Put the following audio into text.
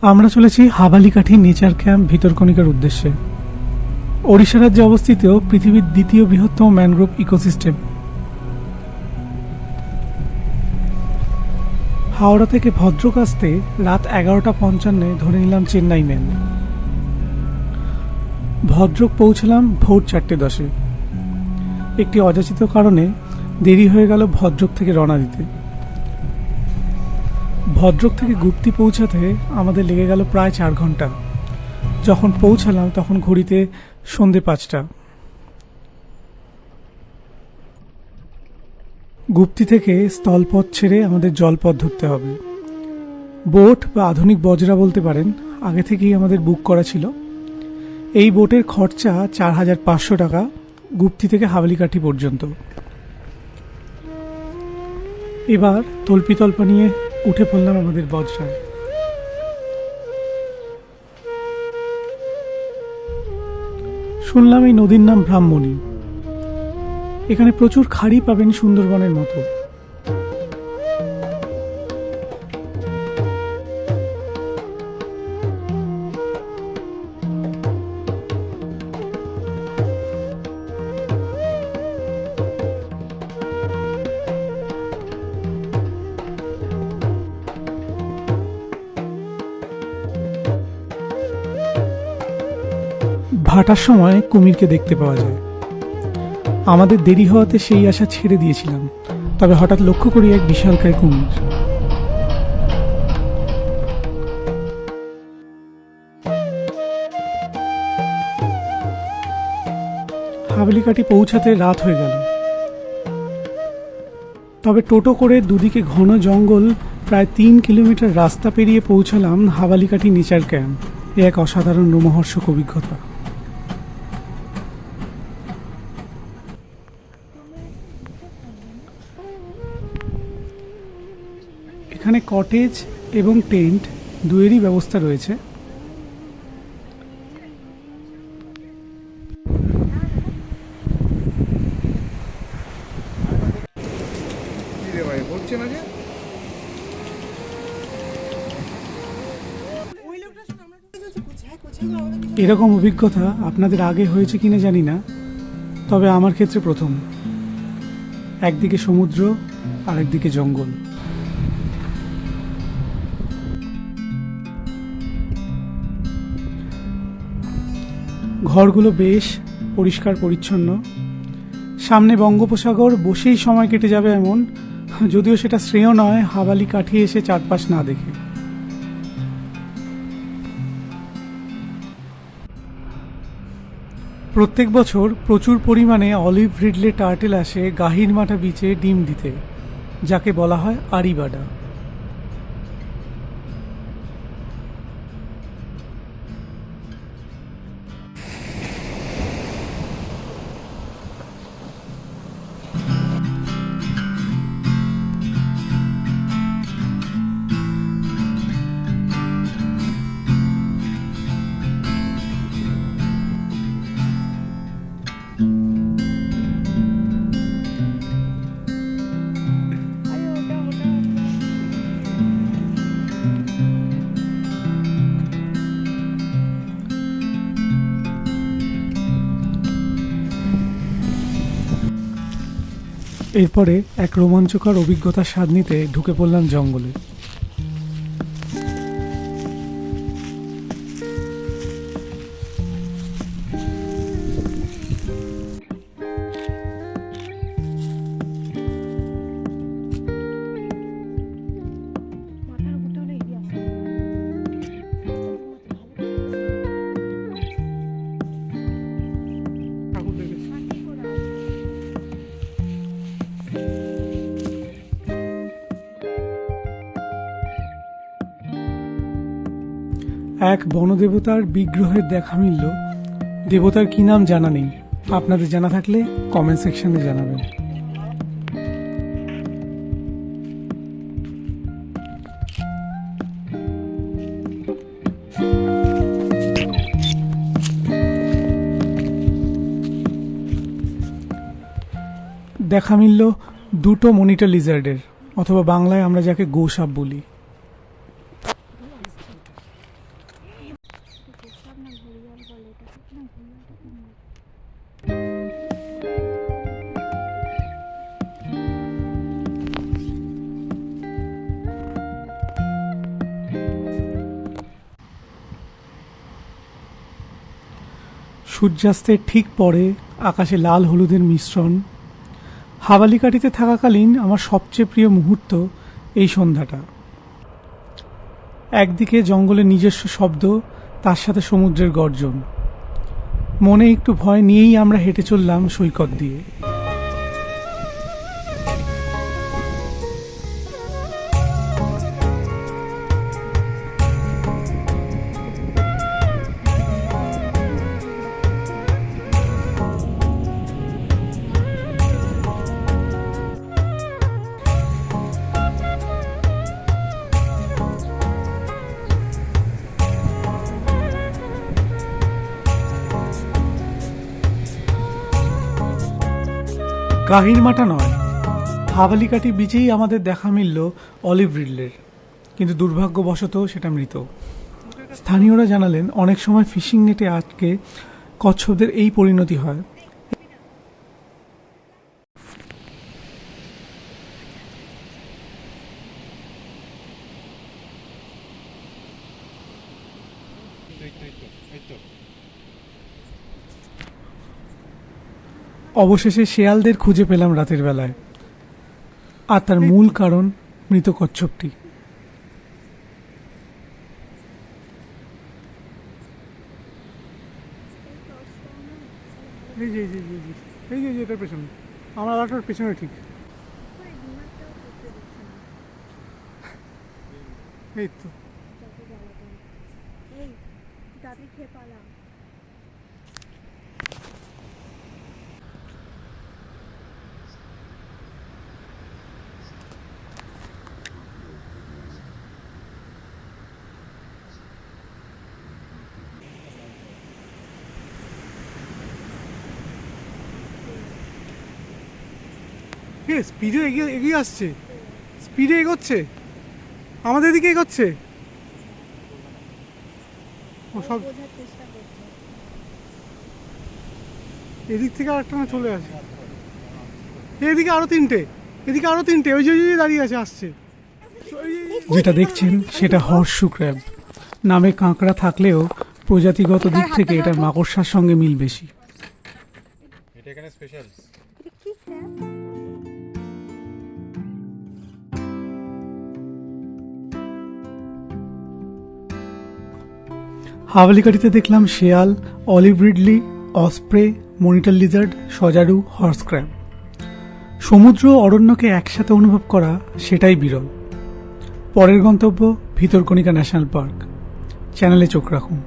আমরা চলেছি হাবালিকাঠি nature camp ভিতরকণিকার উদ্দেশ্যে। ওড়িশা রাজ্যে অবস্থিত পৃথিবীর দ্বিতীয় বৃহত্তম ম্যানগ্রোভ ইকোসিস্টেম। হাওড়া থেকে ভদ্রক আসতে রাত 11:55 ধরে নিলাম চেন্নাই মেল। ভদ্রক পৌঁছলাম ভোর 4:10। একটি অযাচিত কারণে দেরি হয়ে গেল ভদ্রক থেকে রওনা দিতে। ভদ্রক থেকে গুপ্তি পৌঁছাতে আমাদের লেগে গেল প্রায় 4 ঘন্টা। যখন পৌঁছালাম তখন ঘড়িতে সন্ধে 5টা। গুপ্তি থেকে স্থলপথ ছেড়ে আমাদের জলপথ ধরতে হবে। বোট বা আধুনিক বজরা বলতে পারেন, আগে থেকেই আমাদের বুক করা ছিল। এই বোটের খরচা 4,500 টাকা গুপ্তি থেকে হাবালিকাঠি পর্যন্ত। এবার তল্পিতল্পা নিয়ে উঠে পড়লাম আমাদের বজরায়। শুনলাম এই নদীর নাম ব্রাহ্মণী। এখানে প্রচুর খাড়ি পাবেন সুন্দরবনের মতো। ভাটার সময় কুমিরকে দেখতে পাওয়া যায়। আমাদের দেরি হওয়াতে সেই আশা ছেড়ে দিয়েছিলাম, তবে হঠাৎ লক্ষ্য করি এক বিশালকায় কুমির। হাবালিকাঠি পৌঁছাতে রাত হয়ে গেল। তবে টোটো করে দুদিকে ঘন জঙ্গল প্রায় 3 কিলোমিটার রাস্তা পেরিয়ে পৌঁছালাম হাবালিকাঠি নেচার ক্যাম্প। এ এক অসাধারণ রোমহর্ষক অভিজ্ঞতা। এখানে কটেজ এবং টেন্ট দুয়েরই ব্যবস্থা রয়েছে। এরকম অভিজ্ঞতা আপনাদের আগে হয়েছে কিনা জানি না, তবে আমার ক্ষেত্রে প্রথম। একদিকে সমুদ্র আর একদিকে জঙ্গল। ঘরগুলো বেশ পরিষ্কার পরিচ্ছন্ন। সামনে বঙ্গোপসাগর, বসেই সময় কেটে যাবে এমন, যদিও সেটা শ্রেয় নয় হাবালিকাঠি এসে চারপাশ না দেখে। প্রত্যেক বছর প্রচুর পরিমাণে অলিভ রিডলে টার্টেল আসে গাহিরমাটা বিচে ডিম দিতে, যাকে বলা হয় আরিবাডা। এরপরে এক রোমাঞ্চকর অভিজ্ঞতার স্বাদ নিতে ঢুকে পড়লাম জঙ্গলে। এক বনদেবতার বিগ্রহের দেখা মিলল। দেবতার কি নাম জানা নেই, আপনাদের জানা থাকলে কমেন্ট সেকশনে জানাবেন। দেখা মিলল দুটো মনিটর লিজার্ডের, অথবা বাংলায় আমরা যাকে গোসাপ বলি। সূর্যাস্তের ঠিক পরে আকাশে লাল হলুদের মিশ্রণ। হাওয়ালিকাঠিতে থাকাকালীন আমার সবচেয়ে প্রিয় মুহূর্ত এই সন্ধ্যাটা। একদিকে জঙ্গলের নিজস্ব শব্দ, তার সাথে সমুদ্রের গর্জন। মনে একটু ভয় নিয়েই আমরা হেঁটে চললাম সৈকত দিয়ে। কাহিরমাটা নয়, হাওয়ালিকাঠি বিচেই আমাদের দেখা মিলল অলিভ রিডলের, কিন্তু দুর্ভাগ্যবশত সেটা মৃত। স্থানীয়রা জানালেন অনেক সময় ফিশিং নেটে আটকে কচ্ছপদের এই পরিণতি হয়। অবশেষে শেয়ালদের খুঁজে পেলাম রাতের বেলায়, আর তার মূল কারণ মৃত কচ্ছপটি। এটার পেছনে আমার আলাটার পেছনে ঠিক এই তো। স্পিডে এগিয়ে আসছে, স্পিডে এগোচ্ছে, আমাদের দিকে এগোচ্ছে। ও সব এদিক থেকে আরেকটা না চলে আসে, এদিকে আরো তিনটে, এদিকে আরো তিনটে, ওই যে দাঁড়িয়ে আছে, আসছে। যেটা দেখছেন সেটা হর্সু ক্র্যাব নামে কাঁকড়া থাকলেও প্রজাতিগত দিক থেকে এটার মাকড়সার সঙ্গে মিল বেশি। এটা এখানে স্পেশাল। হাওয়ালিকাঠিতে দেখলাম শেয়াল, olive ridley, osprey, monitor lizard, সজারু, হর্স ক্র্যাব। সমুদ্র অরণ্যকে একসাথে অনুভব করা সেটাই বিরল। পরের গন্তব্য ভিতরকণিকা ন্যাশনাল পার্ক। চ্যানেলে চোখ রাখুন।